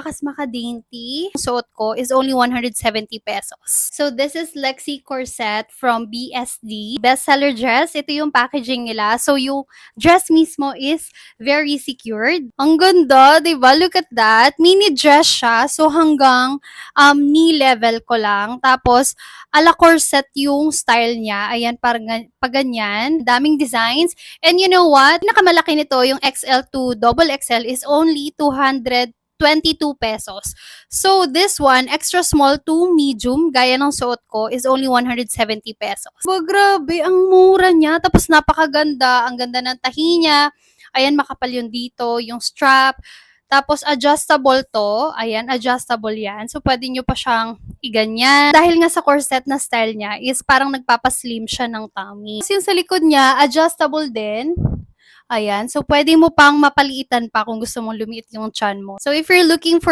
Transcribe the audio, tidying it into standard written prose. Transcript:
maka-dainty. Ang suot ko is only 170 pesos. So this is Lexi Corset from BSD. Bestseller dress. Ito yung packaging nila. So yung dress mismo is very secured. Ang ganda, 'di ba? Look at that. Mini dress siya. So hanggang knee level ko lang. Tapos ala corset yung style niya. Ayan, parang paganyan. Daming designs. And you know what? Nakamalaki nito, yung XL to double XL is only 222 pesos. So this one, extra small to medium, gaya ng suot ko, is only 170 pesos. So, grabe, ang mura niya. Tapos napakaganda. Ang ganda ng tahi niya. Ayan, makapal yung dito, yung strap. Tapos adjustable to. Ayan, adjustable yan. So pwede nyo pa siyang iganyan. Dahil nga sa corset na style niya is parang nagpapaslim siya ng tummy. Tapos yung sa likod niya, adjustable din. Ayan. So pwede mo pang mapaliitan pa kung gusto mong lumiit yung tiyan mo. So if you're looking for